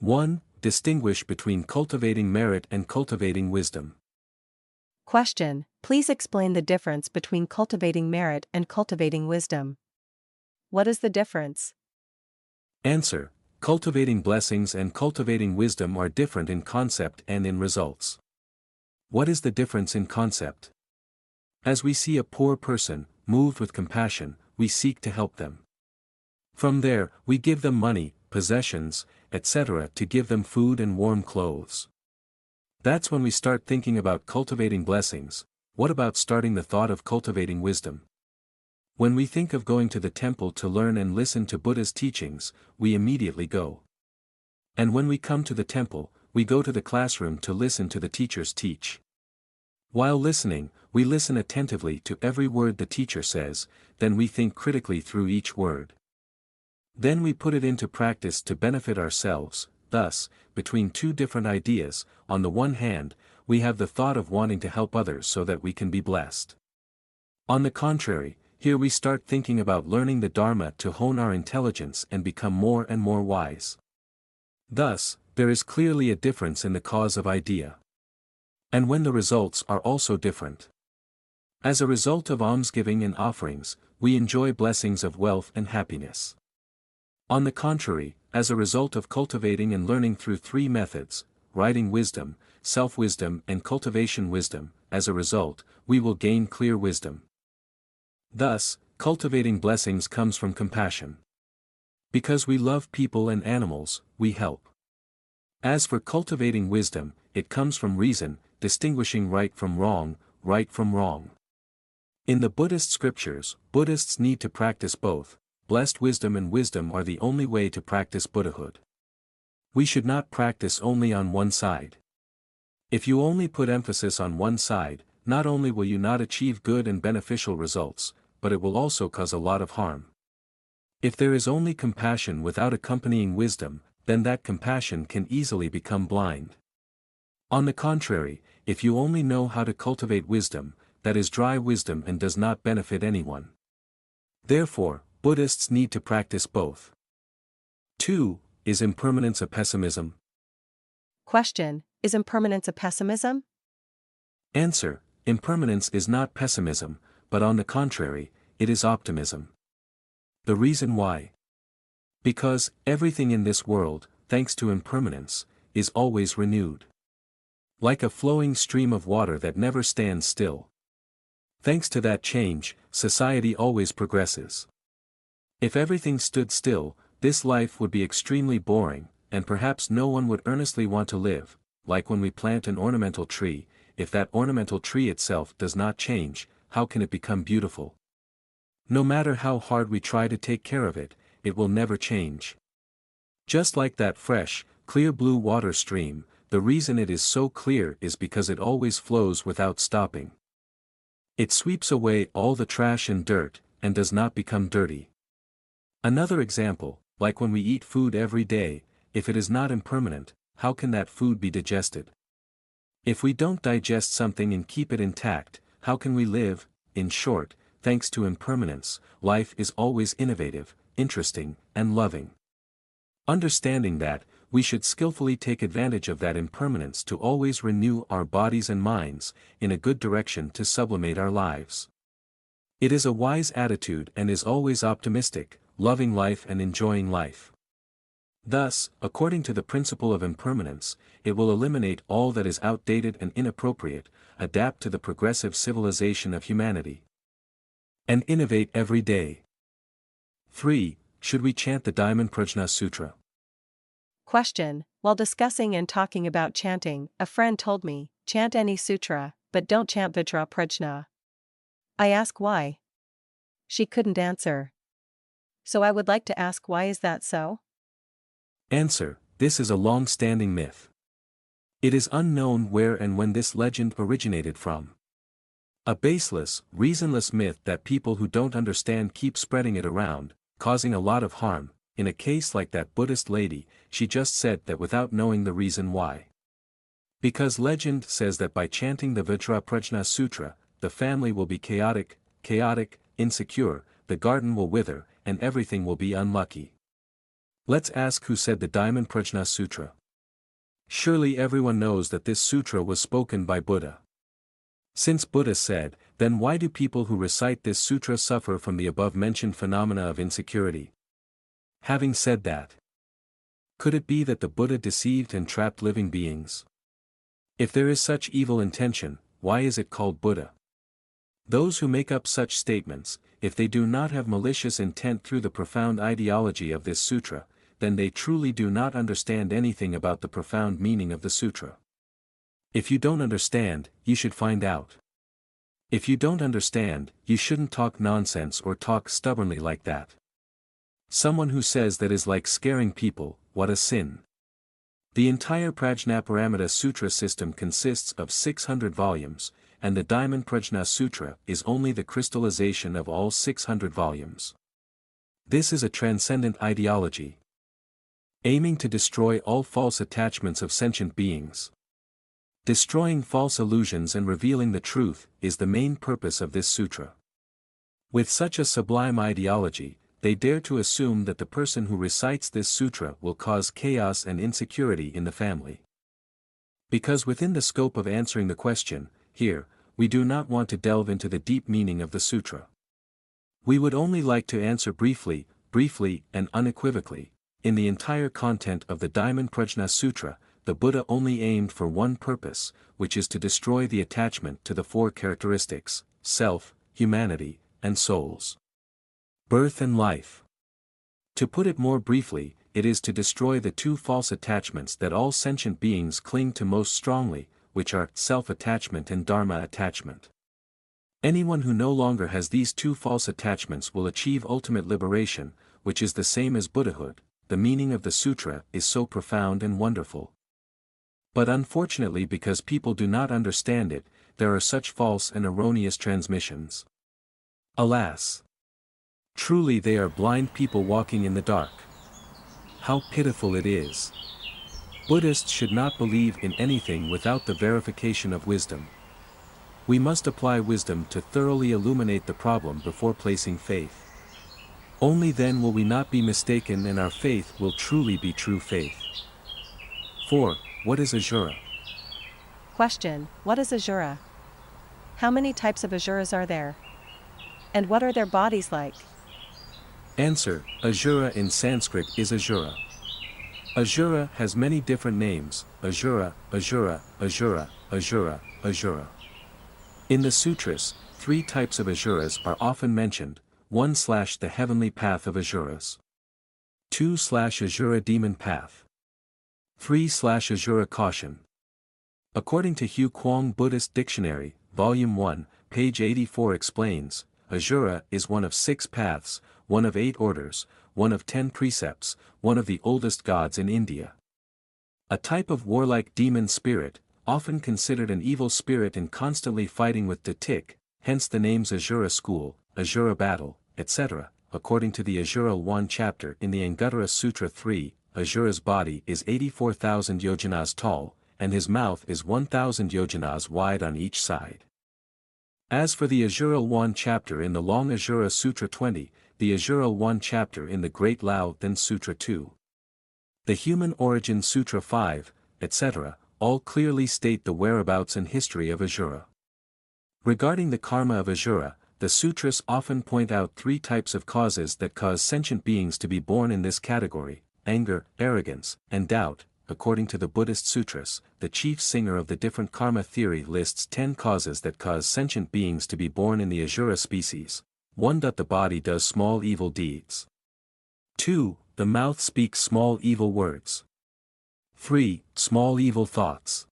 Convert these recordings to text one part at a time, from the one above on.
1. Distinguish between cultivating merit and cultivating wisdom. Question: Please explain the difference between cultivating merit and cultivating wisdom. What is the difference? Answer: Cultivating blessings and cultivating wisdom are different in concept and in results. What is the difference in concept? As we see a poor person, moved with compassion, we seek to help them. From there, we give them money, possessions, etc. to give them food and warm clothes. That's when we start thinking about cultivating blessings. What about starting the thought of cultivating wisdom? When we think of going to the temple to learn and listen to Buddha's teachings, we immediately go. And when we come to the temple, we go to the classroom to listen to the teachers teach. While listening, we listen attentively to every word the teacher says, then we think critically through each word. Then we put it into practice to benefit ourselves. Thus, between two different ideas, on the one hand, we have the thought of wanting to help others so that we can be blessed. On the contrary, here we start thinking about learning the Dharma to hone our intelligence and become more and more wise. Thus, there is clearly a difference in the cause of idea. And when the results are also different. As a result of almsgiving and offerings, we enjoy blessings of wealth and happiness. On the contrary, as a result of cultivating and learning through three methods, writing wisdom, self-wisdom and cultivation wisdom, as a result, we will gain clear wisdom. Thus, cultivating blessings comes from compassion. Because we love people and animals, we help. As for cultivating wisdom, it comes from reason, distinguishing right from wrong, right from wrong. In the Buddhist scriptures, Buddhists need to practice both. Blessed wisdom and wisdom are the only way to practice Buddhahood. We should not practice only on one side. If you only put emphasis on one side, not only will you not achieve good and beneficial results, but it will also cause a lot of harm. If there is only compassion without accompanying wisdom, then that compassion can easily become blind. On the contrary, if you only know how to cultivate wisdom, that is dry wisdom and does not benefit anyone. Therefore, Buddhists need to practice both. 2. Is impermanence a pessimism? Question: Is impermanence a pessimism? Answer: Impermanence is not pessimism, but on the contrary, it is optimism. The reason why? Because everything in this world, thanks to impermanence, is always renewed. Like a flowing stream of water that never stands still. Thanks to that change, society always progresses. If everything stood still, this life would be extremely boring, and perhaps no one would earnestly want to live. Like when we plant an ornamental tree, if that ornamental tree itself does not change, how can it become beautiful? No matter how hard we try to take care of it, it will never change. Just like that fresh, clear blue water stream, the reason it is so clear is because it always flows without stopping. It sweeps away all the trash and dirt, and does not become dirty. Another example, like when we eat food every day, if it is not impermanent, how can that food be digested? If we don't digest something and keep it intact, how can we live? In short, thanks to impermanence, life is always innovative, interesting, and loving. Understanding that, we should skillfully take advantage of that impermanence to always renew our bodies and minds, in a good direction to sublimate our lives. It is a wise attitude and is always optimistic, loving life and enjoying life. Thus, according to the principle of impermanence, it will eliminate all that is outdated and inappropriate, adapt to the progressive civilization of humanity, and innovate every day. 3. Should we chant the Diamond Prajna Sutra? Question: While discussing and talking about chanting, a friend told me, chant any sutra, but don't chant Vajra Prajna. I ask why. She couldn't answer. So I would like to ask, why is that so? Answer: This is a long-standing myth. It is unknown where and when this legend originated from. A baseless, reasonless myth that people who don't understand keep spreading it around, causing a lot of harm. In a case like that Buddhist lady, she just said that without knowing the reason why. Because legend says that by chanting the Vajra Prajna Sutra, the family will be chaotic, insecure, the garden will wither, and everything will be unlucky. Let's ask who said the Diamond Prajna Sutra. Surely everyone knows that this sutra was spoken by Buddha. Since Buddha said, then why do people who recite this sutra suffer from the above-mentioned phenomena of insecurity? Having said that, could it be that the Buddha deceived and trapped living beings? If there is such evil intention, why is it called Buddha? Those who make up such statements, if they do not have malicious intent through the profound ideology of this sutra, then they truly do not understand anything about the profound meaning of the sutra. If you don't understand, you should find out. If you don't understand, you shouldn't talk nonsense or talk stubbornly like that. Someone who says that is like scaring people, what a sin. The entire Prajnaparamita Sutra system consists of 600 volumes, and the Diamond Prajna Sutra is only the crystallization of all 600 volumes. This is a transcendent ideology, aiming to destroy all false attachments of sentient beings. Destroying false illusions and revealing the truth is the main purpose of this sutra. With such a sublime ideology, they dare to assume that the person who recites this sutra will cause chaos and insecurity in the family. Because within the scope of answering the question, here, we do not want to delve into the deep meaning of the sutra. We would only like to answer briefly and unequivocally. In the entire content of the Diamond Prajna Sutra, the Buddha only aimed for one purpose, which is to destroy the attachment to the four characteristics: self, humanity, and souls. Birth and life. To put it more briefly, it is to destroy the two false attachments that all sentient beings cling to most strongly, which are self-attachment and Dharma attachment. Anyone who no longer has these two false attachments will achieve ultimate liberation, which is the same as Buddhahood. The meaning of the sutra is so profound and wonderful. But unfortunately, because people do not understand it, there are such false and erroneous transmissions. Alas! Truly they are blind people walking in the dark. How pitiful it is. Buddhists should not believe in anything without the verification of wisdom. We must apply wisdom to thoroughly illuminate the problem before placing faith. Only then will we not be mistaken and our faith will truly be true faith. 4. What is Asura? Question: What is Asura? How many types of Asuras are there? And what are their bodies like? Answer: Asura in Sanskrit is Asura. Asura has many different names: Asura, Asura, Asura, Asura, Asura. In the sutras, 3 types of Asuras are often mentioned: 1/ the heavenly path of Asuras, 2/ Asura demon path, 3/ Asura caution. According to Hugh Kwong Buddhist Dictionary, Volume 1, page 84 explains, Asura is one of 6 paths, one of 8 orders, one of 10 precepts, one of the oldest gods in India. A type of warlike demon spirit, often considered an evil spirit and constantly fighting with Datik, hence the names Asura school, Asura battle, etc. According to the Asura 1 chapter in the Anguttara Sutra 3, Asura's body is 84,000 yojanas tall, and his mouth is 1,000 yojanas wide on each side. As for the Asura 1 chapter in the long Asura Sutra 20, the Asura 1 chapter in the Great Lao Than Sutra 2, the Human Origin Sutra 5, etc., all clearly state the whereabouts and history of Asura. Regarding the karma of Asura, the sutras often point out 3 types of causes that cause sentient beings to be born in this category: anger, arrogance, and doubt. According to the Buddhist sutras, the chief singer of the different karma theory lists 10 causes that cause sentient beings to be born in the Asura species. 1. The body does small evil deeds. 2. The mouth speaks small evil words. 3. Small evil thoughts.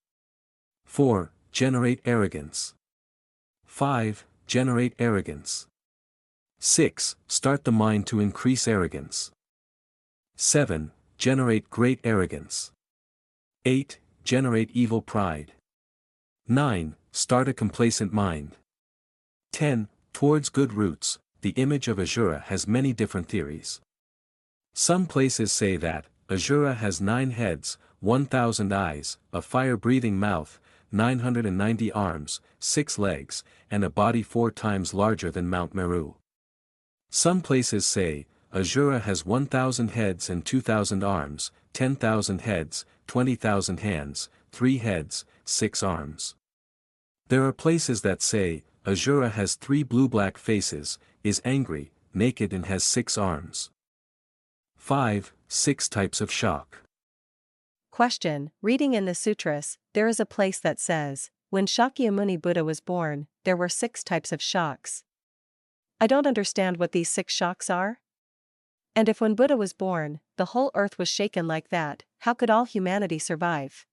4. Generate arrogance. 5. Generate arrogance. 6. Start the mind to increase arrogance. 7. Generate great arrogance. 8. Generate evil pride. 9. Start a complacent mind. 10. Towards good roots. The image of Asura has many different theories. Some places say that Asura has 9 heads, 1,000 eyes, a fire-breathing mouth, 990 arms, 6 legs, and a body 4 times larger than Mount Meru. Some places say Asura has 1,000 heads and 2,000 arms, 10,000 heads, 20,000 hands, 3 heads, 6 arms. There are places that say, Asura has 3 blue-black faces, is angry, naked and has 6 arms. 5. 6 types of shock. Question: reading in the sutras, there is a place that says, when Shakyamuni Buddha was born, there were 6 types of shocks. I don't understand what these 6 shocks are. And if when Buddha was born, the whole earth was shaken like that, how could all humanity survive?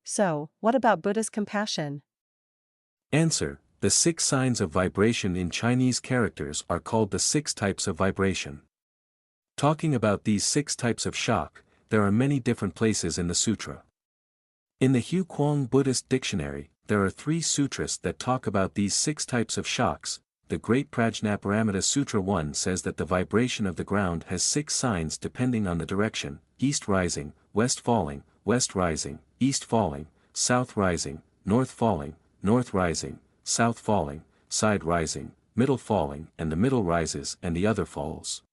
So, what about Buddha's compassion? Answer: the 6 signs of vibration in Chinese characters are called the 6 types of vibration. Talking about these 6 types of shock, there are many different places in the sutra. In the Hu Kuang Buddhist Dictionary, there are 3 sutras that talk about these 6 types of shocks. The Great Prajnaparamita Sutra 1 says that the vibration of the ground has 6 signs depending on the direction: east rising, west falling, west rising, east falling, south rising, north falling, north rising, south falling, side rising, middle falling, and the middle rises and the other falls.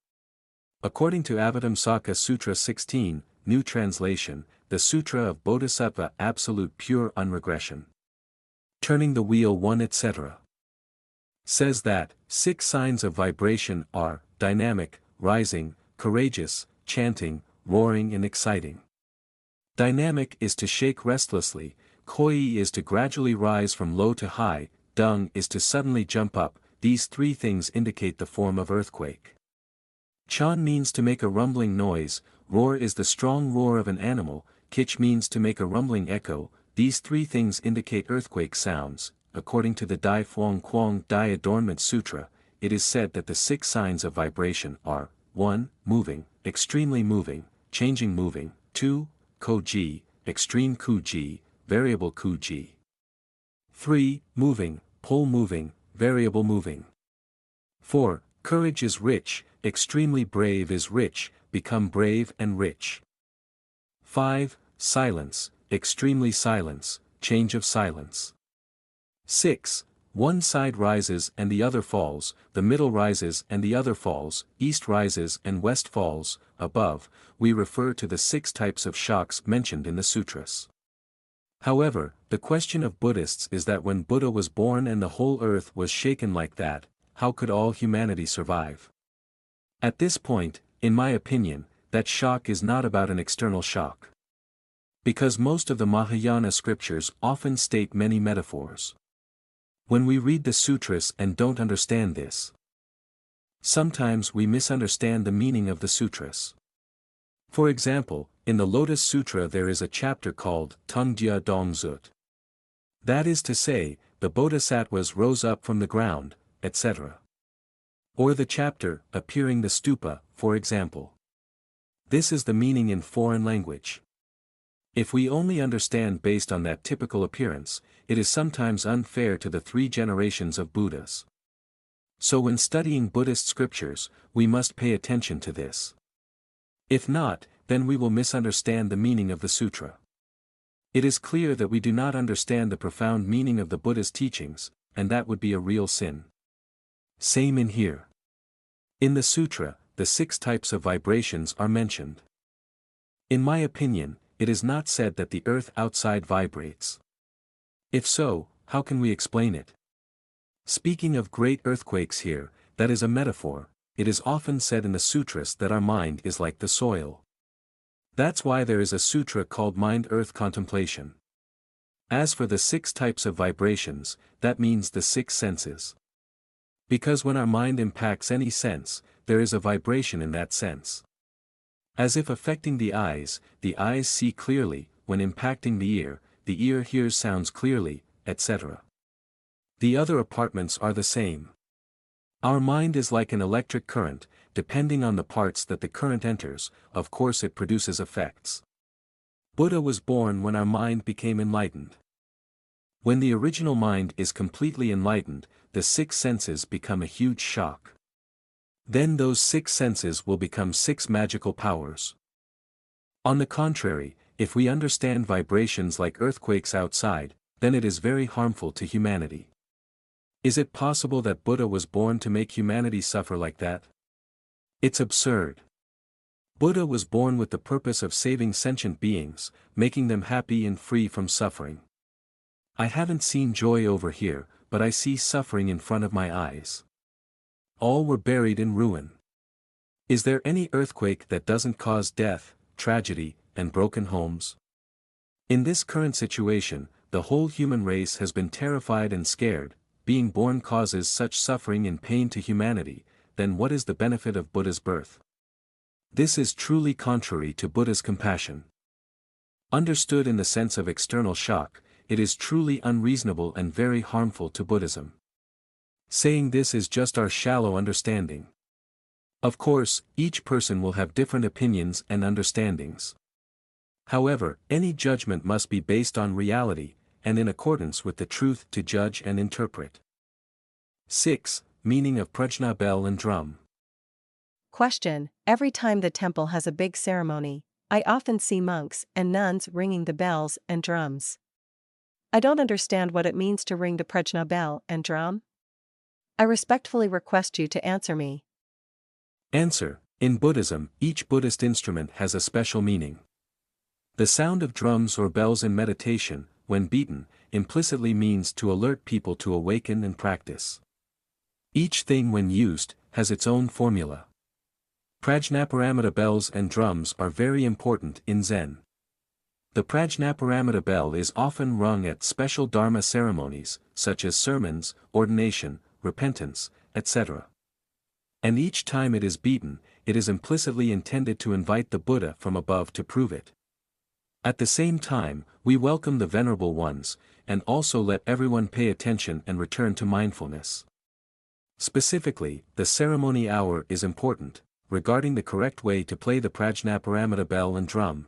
According to Avatamsaka Sutra 16, New Translation, the Sutra of Bodhisattva Absolute Pure Unregression. Turning the Wheel 1 etc. says that 6 signs of vibration are dynamic, rising, courageous, chanting, roaring and exciting. Dynamic is to shake restlessly, koi is to gradually rise from low to high, dung is to suddenly jump up. These 3 things indicate the form of earthquake. Chan means to make a rumbling noise, roar is the strong roar of an animal, kich means to make a rumbling echo. These 3 things indicate earthquake sounds. According to the Dai Phuong Quang Dai Adornment Sutra, it is said that the 6 signs of vibration are 1. Moving, extremely moving, changing moving, 2. Ko-ji, extreme ku-ji, variable ku-ji. 3. Moving, pole moving, variable moving. 4. Courage is rich, extremely brave is rich, become brave and rich. 5. Silence, extremely silence, change of silence. 6. One side rises and the other falls, the middle rises and the other falls, east rises and west falls. Above, we refer to the 6 types of shocks mentioned in the sutras. However, the question of Buddhists is that when Buddha was born and the whole earth was shaken like that, how could all humanity survive? At this point, in my opinion, that shock is not about an external shock. Because most of the Mahayana scriptures often state many metaphors. When we read the sutras and don't understand this, sometimes we misunderstand the meaning of the sutras. For example, in the Lotus Sutra there is a chapter called Tungdya Dong Zut. That is to say, the Bodhisattvas rose up from the ground, etc. Or the chapter, Appearing the Stupa, for example. This is the meaning in foreign language. If we only understand based on that typical appearance, it is sometimes unfair to the 3 generations of Buddhas. So when studying Buddhist scriptures, we must pay attention to this. If not, then we will misunderstand the meaning of the sutra. It is clear that we do not understand the profound meaning of the Buddha's teachings, and that would be a real sin. Same in here. In the sutra, the 6 types of vibrations are mentioned. In my opinion, it is not said that the earth outside vibrates. If so, how can we explain it? Speaking of great earthquakes here, that is a metaphor. It is often said in the sutras that our mind is like the soil. That's why there is a sutra called Mind-Earth Contemplation. As for the 6 types of vibrations, that means the 6 senses. Because when our mind impacts any sense, there is a vibration in that sense. As if affecting the eyes see clearly; when impacting the ear hears sounds clearly, etc. The other apartments are the same. Our mind is like an electric current, depending on the parts that the current enters, of course it produces effects. Buddha was born when our mind became enlightened. When the original mind is completely enlightened, the 6 senses become a huge shock. Then those 6 senses will become 6 magical powers. On the contrary, if we understand vibrations like earthquakes outside, then it is very harmful to humanity. Is it possible that Buddha was born to make humanity suffer like that? It's absurd. Buddha was born with the purpose of saving sentient beings, making them happy and free from suffering. I haven't seen joy over here, but I see suffering in front of my eyes. All were buried in ruin. Is there any earthquake that doesn't cause death, tragedy, and broken homes? In this current situation, the whole human race has been terrified and scared. Being born causes such suffering and pain to humanity, then what is the benefit of Buddha's birth? This is truly contrary to Buddha's compassion. Understood in the sense of external shock, it is truly unreasonable and very harmful to Buddhism. Saying this is just our shallow understanding. Of course, each person will have different opinions and understandings. However, any judgment must be based on reality, and in accordance with the truth to judge and interpret. 6. Meaning of prajna bell and drum. Question: every time the temple has a big ceremony, I often see monks and nuns ringing the bells and drums. I don't understand what it means to ring the prajna bell and drum. I respectfully request you to answer me. Answer: in Buddhism, each Buddhist instrument has a special meaning. The sound of drums or bells in meditation, when beaten, implicitly means to alert people to awaken and practice. Each thing when used, has its own formula. Prajnaparamita bells and drums are very important in Zen. The Prajnaparamita bell is often rung at special Dharma ceremonies, such as sermons, ordination, repentance, etc. And each time it is beaten, it is implicitly intended to invite the Buddha from above to prove it. At the same time, we welcome the Venerable Ones, and also let everyone pay attention and return to mindfulness. Specifically, the ceremony hour is important, regarding the correct way to play the Prajnaparamita bell and drum.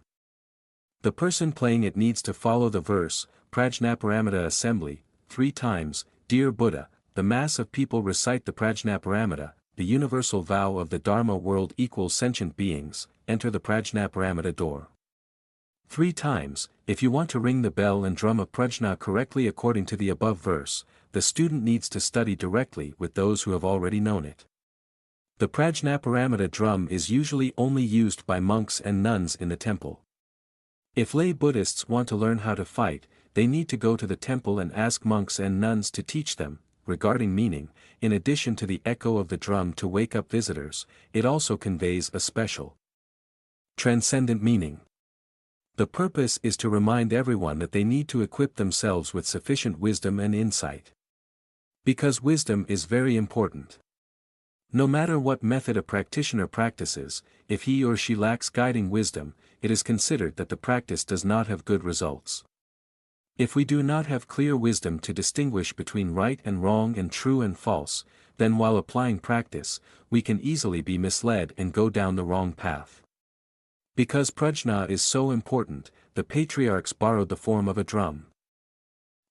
The person playing it needs to follow the verse, Prajnaparamita assembly, 3 times, Dear Buddha, the mass of people recite the Prajnaparamita, the universal vow of the Dharma world equals sentient beings, enter the Prajnaparamita door. 3 times, if you want to ring the bell and drum of prajna correctly according to the above verse, the student needs to study directly with those who have already known it. The Prajnaparamita drum is usually only used by monks and nuns in the temple. If lay Buddhists want to learn how to fight, they need to go to the temple and ask monks and nuns to teach them. Regarding meaning, in addition to the echo of the drum to wake up visitors, it also conveys a special transcendent meaning. The purpose is to remind everyone that they need to equip themselves with sufficient wisdom and insight. Because wisdom is very important. No matter what method a practitioner practices, if he or she lacks guiding wisdom, it is considered that the practice does not have good results. If we do not have clear wisdom to distinguish between right and wrong and true and false, then while applying practice, we can easily be misled and go down the wrong path. Because prajna is so important, the patriarchs borrowed the form of a drum.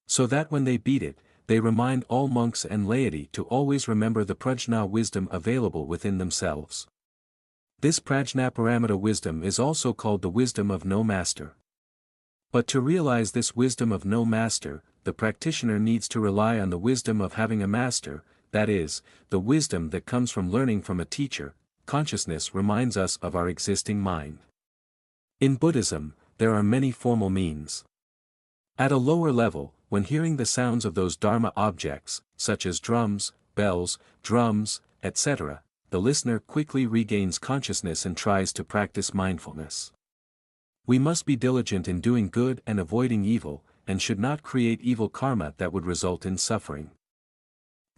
So that when they beat it, they remind all monks and laity to always remember the prajna wisdom available within themselves. This Prajnaparamita wisdom is also called the wisdom of no master. But to realize this wisdom of no master, the practitioner needs to rely on the wisdom of having a master, that is, the wisdom that comes from learning from a teacher. Consciousness reminds us of our existing mind. In Buddhism, there are many formal means. At a lower level, when hearing the sounds of those Dharma objects, such as drums, bells, drums, etc., the listener quickly regains consciousness and tries to practice mindfulness. We must be diligent in doing good and avoiding evil, and should not create evil karma that would result in suffering.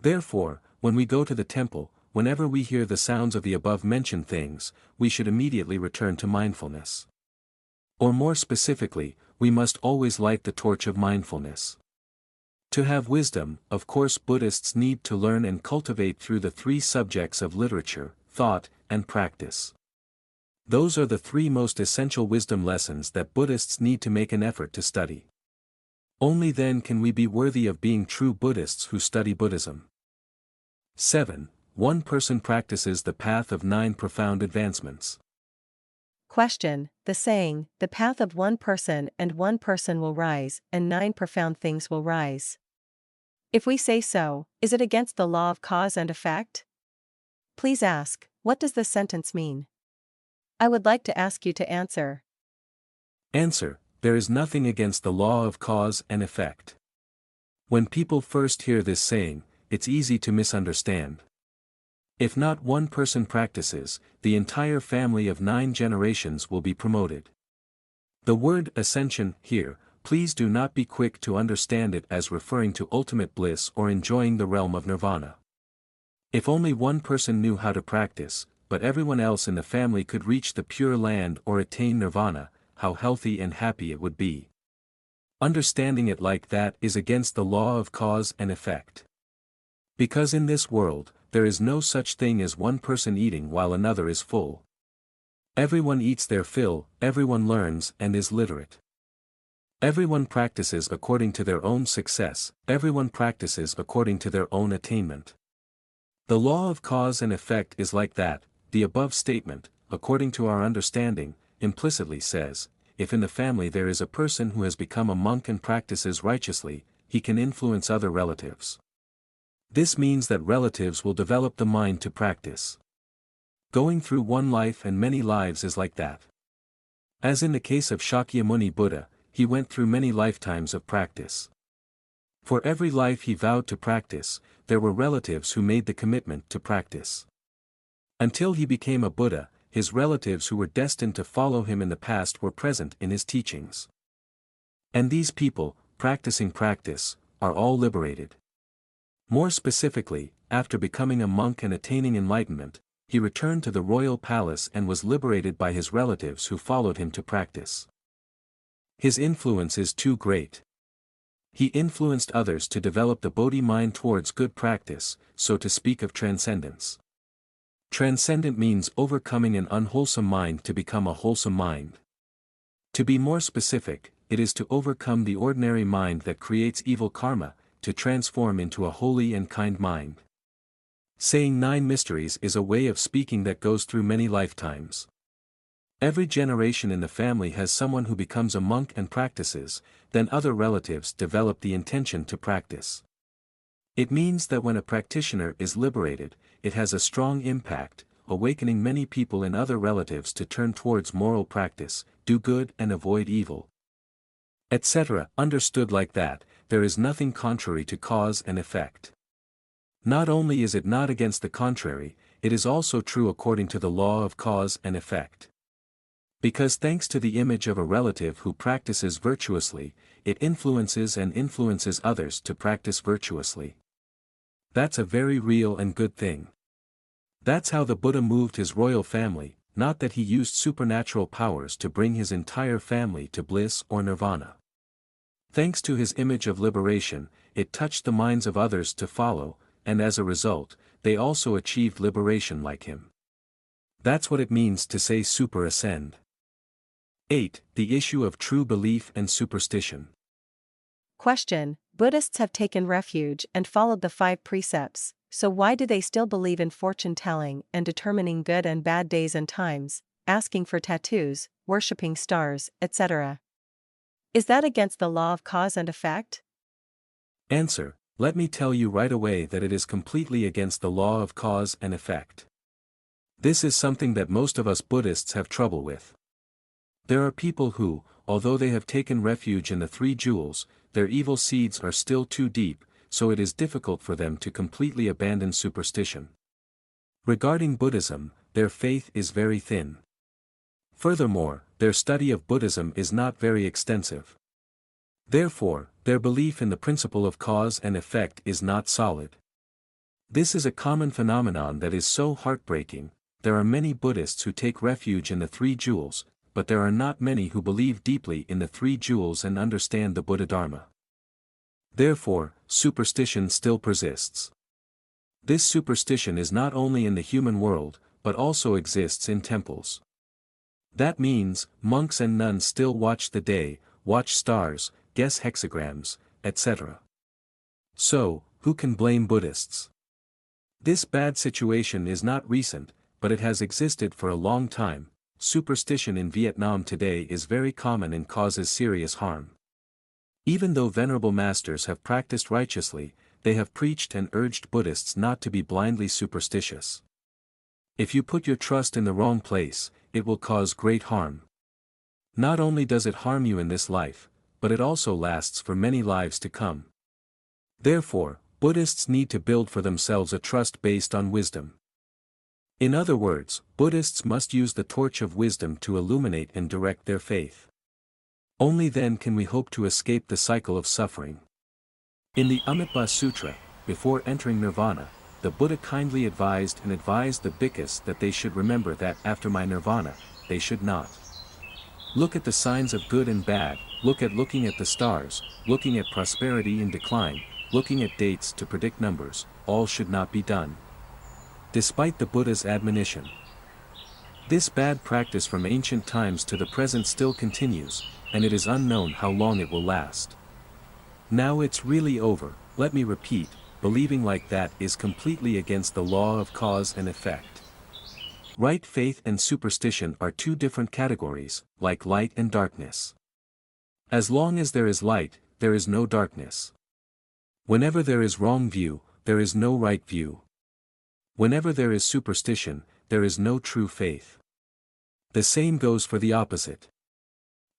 Therefore, when we go to the temple, whenever we hear the sounds of the above-mentioned things, we should immediately return to mindfulness. Or more specifically, we must always light the torch of mindfulness. To have wisdom, of course Buddhists need to learn and cultivate through the 3 subjects of literature, thought, and practice. Those are the 3 most essential wisdom lessons that Buddhists need to make an effort to study. Only then can we be worthy of being true Buddhists who study Buddhism. 7. One person practices the path of 9 profound advancements. Question: the saying, the path of one person and one person will rise, and 9 profound things will rise. If we say so, is it against the law of cause and effect? Please ask, What does this sentence mean? I would like to ask you to answer. Answer: there is nothing against the law of cause and effect. When people first hear this saying, it's easy to misunderstand. If not one person practices, the entire family of 9 generations will be promoted. The word ascension here, please do not be quick to understand it as referring to ultimate bliss or enjoying the realm of nirvana. If only one person knew how to practice, but everyone else in the family could reach the pure land or attain nirvana, how healthy and happy it would be. Understanding it like that is against the law of cause and effect. Because in this world, there is no such thing as one person eating while another is full. Everyone eats their fill, everyone learns and is literate. Everyone practices according to their own success, everyone practices according to their own attainment. The law of cause and effect is like that. The above statement, according to our understanding, implicitly says, if in the family there is a person who has become a monk and practices righteously, he can influence other relatives. This means that relatives will develop the mind to practice. Going through one life and many lives is like that. As in the case of Shakyamuni Buddha, he went through many lifetimes of practice. For every life he vowed to practice, there were relatives who made the commitment to practice. Until he became a Buddha, his relatives who were destined to follow him in the past were present in his teachings. And these people, practicing practice, are all liberated. More specifically, after becoming a monk and attaining enlightenment, he returned to the royal palace and was liberated by his relatives who followed him to practice. His influence is too great. He influenced others to develop the Bodhi mind towards good practice, so to speak of transcendence. Transcendent means overcoming an unwholesome mind to become a wholesome mind. To be more specific, it is to overcome the ordinary mind that creates evil karma, to transform into a holy and kind mind. Saying 9 mysteries is a way of speaking that goes through many lifetimes. Every generation in the family has someone who becomes a monk and practices, then other relatives develop the intention to practice. It means that when a practitioner is liberated, it has a strong impact, awakening many people and other relatives to turn towards moral practice, do good and avoid evil, etc. Understood like that, there is nothing contrary to cause and effect. Not only is it not against the contrary, it is also true according to the law of cause and effect. Because thanks to the image of a relative who practices virtuously, it influences and influences others to practice virtuously. That's a very real and good thing. That's how the Buddha moved his royal family, not that he used supernatural powers to bring his entire family to bliss or nirvana. Thanks to his image of liberation, it touched the minds of others to follow, and as a result, they also achieved liberation like him. That's what it means to say super ascend. 8. The issue of true belief and superstition. Question: Buddhists have taken refuge and followed the 5 precepts, so why do they still believe in fortune-telling and determining good and bad days and times, asking for tattoos, worshipping stars, etc.? Is that against the law of cause and effect? Answer: let me tell you right away that it is completely against the law of cause and effect. This is something that most of us Buddhists have trouble with. There are people who, although they have taken refuge in the 3 jewels, their evil seeds are still too deep, so it is difficult for them to completely abandon superstition. Regarding Buddhism, their faith is very thin. Furthermore, their study of Buddhism is not very extensive. Therefore, their belief in the principle of cause and effect is not solid. This is a common phenomenon that is so heartbreaking. There are many Buddhists who take refuge in the 3 jewels, but there are not many who believe deeply in the 3 jewels and understand the Buddha Dharma. Therefore, superstition still persists. This superstition is not only in the human world, but also exists in temples. That means, monks and nuns still watch the day, watch stars, guess hexagrams, etc. So, who can blame Buddhists? This bad situation is not recent, but it has existed for a long time. Superstition in Vietnam today is very common and causes serious harm. Even though venerable masters have practiced righteously, they have preached and urged Buddhists not to be blindly superstitious. If you put your trust in the wrong place, it will cause great harm. Not only does it harm you in this life, but it also lasts for many lives to come. Therefore, Buddhists need to build for themselves a trust based on wisdom. In other words, Buddhists must use the torch of wisdom to illuminate and direct their faith. Only then can we hope to escape the cycle of suffering. In the Amitabha Sutra, before entering nirvana, the Buddha kindly advised the bhikkhus that they should remember that after my nirvana, they should not look at the signs of good and bad, looking at the stars, looking at prosperity in decline, looking at dates to predict numbers, all should not be done. Despite the Buddha's admonition, this bad practice from ancient times to the present still continues, and it is unknown how long it will last. Now it's really over, let me repeat, believing like that is completely against the law of cause and effect. Right faith and superstition are two different categories, like light and darkness. As long as there is light, there is no darkness. Whenever there is wrong view, there is no right view. Whenever there is superstition, there is no true faith. The same goes for the opposite.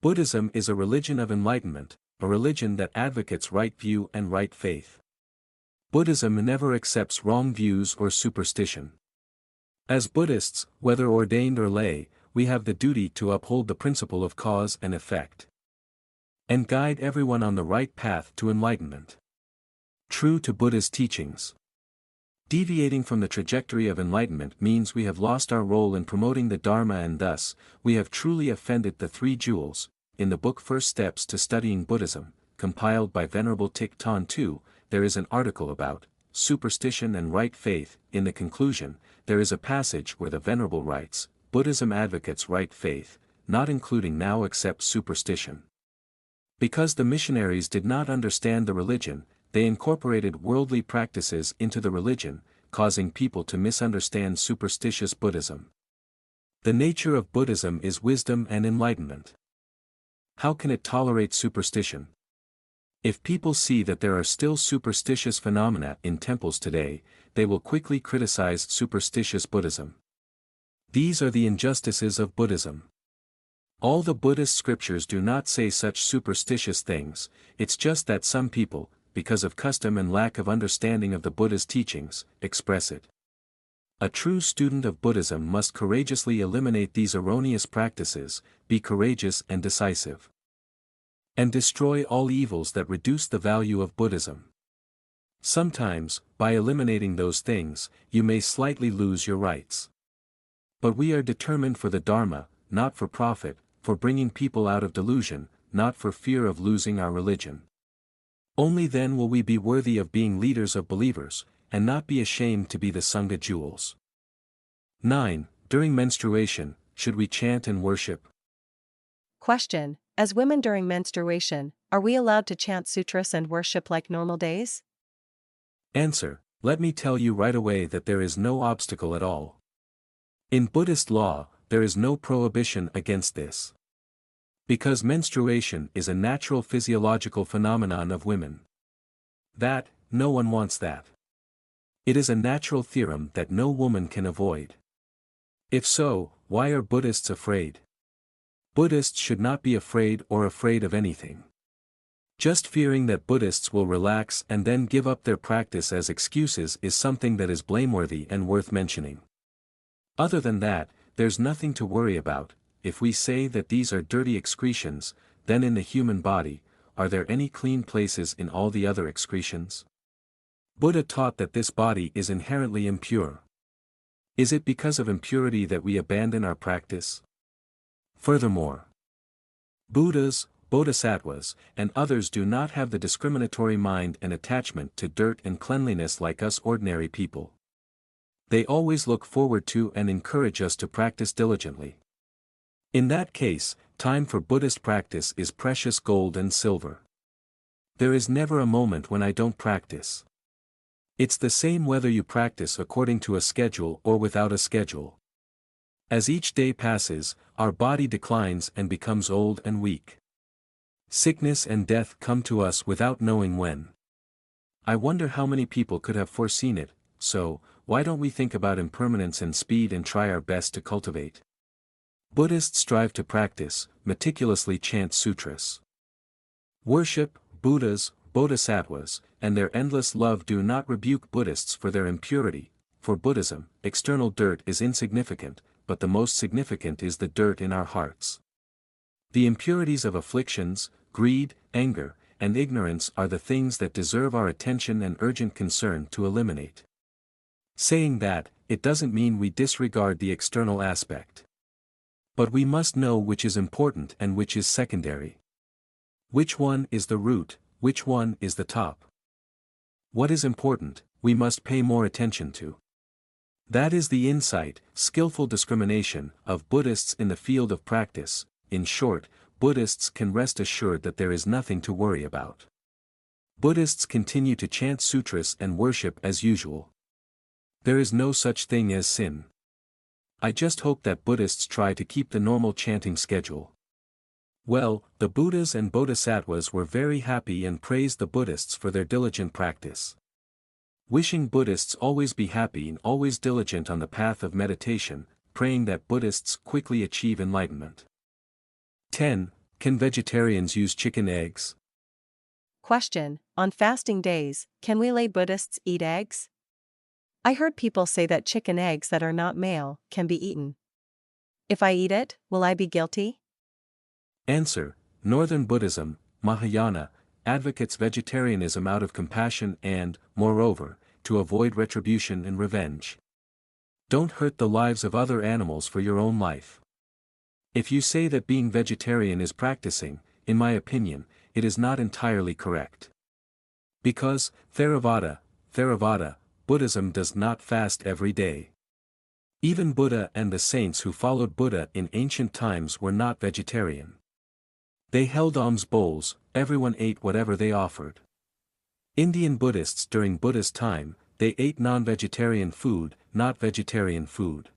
Buddhism is a religion of enlightenment, a religion that advocates right view and right faith. Buddhism never accepts wrong views or superstition. As Buddhists, whether ordained or lay, we have the duty to uphold the principle of cause and effect, and guide everyone on the right path to enlightenment. True to Buddha's teachings. Deviating from the trajectory of enlightenment means we have lost our role in promoting the Dharma, and thus, we have truly offended the three jewels. In the book First Steps to Studying Buddhism, compiled by Venerable Thich Ton II, there is an article about superstition and right faith. In the conclusion, there is a passage where the Venerable writes, Buddhism advocates right faith, not including now accepts superstition. Because the missionaries did not understand the religion, they incorporated worldly practices into the religion, causing people to misunderstand superstitious Buddhism. The nature of Buddhism is wisdom and enlightenment. How can it tolerate superstition? If people see that there are still superstitious phenomena in temples today, they will quickly criticize superstitious Buddhism. These are the injustices of Buddhism. All the Buddhist scriptures do not say such superstitious things, it's just that some people, because of custom and lack of understanding of the Buddha's teachings, express it. A true student of Buddhism must courageously eliminate these erroneous practices, be courageous and decisive, and destroy all evils that reduce the value of Buddhism. Sometimes, by eliminating those things, you may slightly lose your rights. But we are determined for the Dharma, not for profit, for bringing people out of delusion, not for fear of losing our religion. Only then will we be worthy of being leaders of believers, and not be ashamed to be the Sangha jewels. 9. During menstruation, should we chant and worship? Question: As women during menstruation, are we allowed to chant sutras and worship like normal days? Answer: Let me tell you right away that there is no obstacle at all. In Buddhist law, there is no prohibition against this. Because menstruation is a natural physiological phenomenon of women. That, no one wants that. It is a natural theorem that no woman can avoid. If so, why are Buddhists afraid? Buddhists should not be afraid of anything. Just fearing that Buddhists will relax and then give up their practice as excuses is something that is blameworthy and worth mentioning. Other than that, there's nothing to worry about. If we say that these are dirty excretions, then in the human body, are there any clean places in all the other excretions? Buddha taught that this body is inherently impure. Is it because of impurity that we abandon our practice? Furthermore, Buddhas, Bodhisattvas, and others do not have the discriminatory mind and attachment to dirt and cleanliness like us ordinary people. They always look forward to and encourage us to practice diligently. In that case, time for Buddhist practice is precious gold and silver. There is never a moment when I don't practice. It's the same whether you practice according to a schedule or without a schedule. As each day passes, our body declines and becomes old and weak. Sickness and death come to us without knowing when. I wonder how many people could have foreseen it, so, why don't we think about impermanence and speed and try our best to cultivate? Buddhists strive to practice, meticulously chant sutras. Worship, Buddhas, Bodhisattvas, and their endless love do not rebuke Buddhists for their impurity. For Buddhism, external dirt is insignificant, but the most significant is the dirt in our hearts. The impurities of afflictions, greed, anger, and ignorance are the things that deserve our attention and urgent concern to eliminate. Saying that, it doesn't mean we disregard the external aspect. But we must know which is important and which is secondary. Which one is the root, which one is the top. What is important, we must pay more attention to. That is the insight, skillful discrimination, of Buddhists in the field of practice. In short, Buddhists can rest assured that there is nothing to worry about. Buddhists continue to chant sutras and worship as usual. There is no such thing as sin. I just hope that Buddhists try to keep the normal chanting schedule. Well, the Buddhas and Bodhisattvas were very happy and praised the Buddhists for their diligent practice. Wishing Buddhists always be happy and always diligent on the path of meditation, praying that Buddhists quickly achieve enlightenment. 10. Can vegetarians use chicken eggs? Question: on fasting days, can we lay Buddhists eat eggs? I heard people say that chicken eggs that are not male can be eaten. If I eat it, will I be guilty? Answer: Northern Buddhism, Mahayana, advocates vegetarianism out of compassion and, moreover, to avoid retribution and revenge. Don't hurt the lives of other animals for your own life. If you say that being vegetarian is practicing, in my opinion, it is not entirely correct. Because, Theravada, Buddhism does not fast every day. Even Buddha and the saints who followed Buddha in ancient times were not vegetarian. They held alms bowls, everyone ate whatever they offered. Indian Buddhists during Buddha's time, they ate non-vegetarian food, not vegetarian food.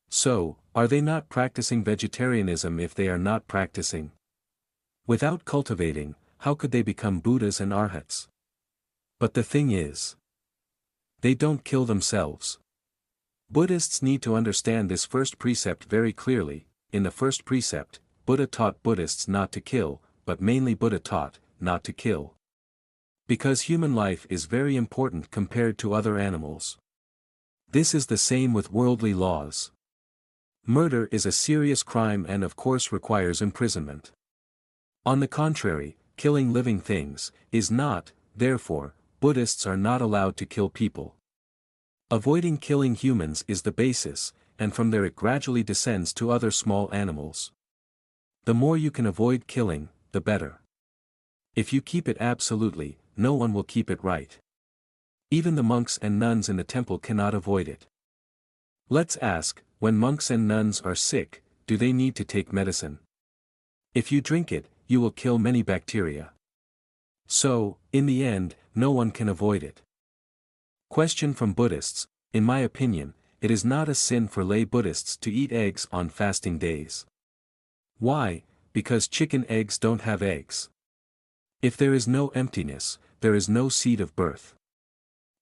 So, are they not practicing vegetarianism if they are not practicing? Without cultivating, how could they become Buddhas and Arhats? But the thing is, they don't kill themselves. Buddhists need to understand this first precept very clearly. In the first precept, Buddha taught Buddhists not to kill, but mainly Buddha taught, not to kill. Because human life is very important compared to other animals. This is the same with worldly laws. Murder is a serious crime and of course requires imprisonment. On the contrary, killing living things is not, therefore, Buddhists are not allowed to kill people. Avoiding killing humans is the basis, and from there it gradually descends to other small animals. The more you can avoid killing, the better. If you keep it absolutely, no one will keep it right. Even the monks and nuns in the temple cannot avoid it. Let's ask, when monks and nuns are sick, do they need to take medicine? If you drink it, you will kill many bacteria. So, in the end, no one can avoid it. Question from Buddhists: in my opinion, it is not a sin for lay Buddhists to eat eggs on fasting days. Why? Because chicken eggs don't have eggs. If there is no emptiness, there is no seed of birth.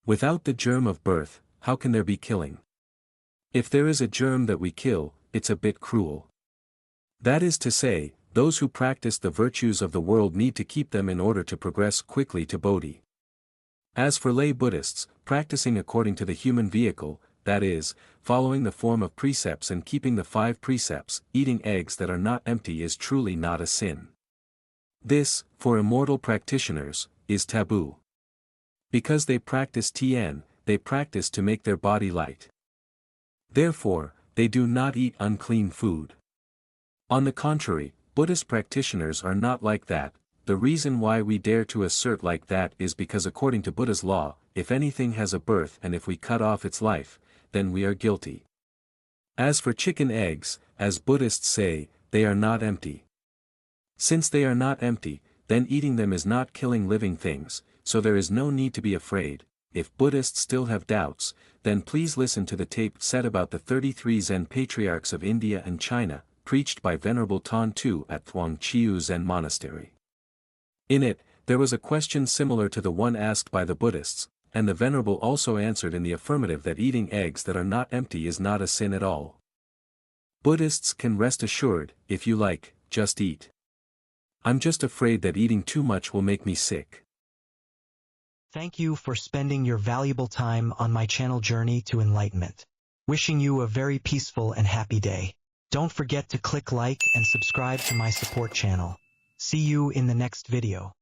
Without the germ of birth, how can there be killing? If there is a germ that we kill, it's a bit cruel. That is to say, those who practice the virtues of the world need to keep them in order to progress quickly to Bodhi. As for lay Buddhists, practicing according to the human vehicle, that is, following the form of precepts and keeping the 5 precepts, eating eggs that are not empty is truly not a sin. This, for immortal practitioners, is taboo. Because they practice Tien, they practice to make their body light. Therefore, they do not eat unclean food. On the contrary, Buddhist practitioners are not like that. The reason why we dare to assert like that is because according to Buddha's law, if anything has a birth and if we cut off its life, then we are guilty. As for chicken eggs, as Buddhists say, they are not empty. Since they are not empty, then eating them is not killing living things, so there is no need to be afraid. If Buddhists still have doubts, then please listen to the tape set about the 33 Zen patriarchs of India and China, preached by Venerable Tan Tu at Thuong Chiu Zen Monastery. In it, there was a question similar to the one asked by the Buddhists, and the Venerable also answered in the affirmative that eating eggs that are not empty is not a sin at all. Buddhists can rest assured, if you like, just eat. I'm just afraid that eating too much will make me sick. Thank you for spending your valuable time on my channel journey to enlightenment. Wishing you a very peaceful and happy day. Don't forget to click like and subscribe to my support channel. See you in the next video.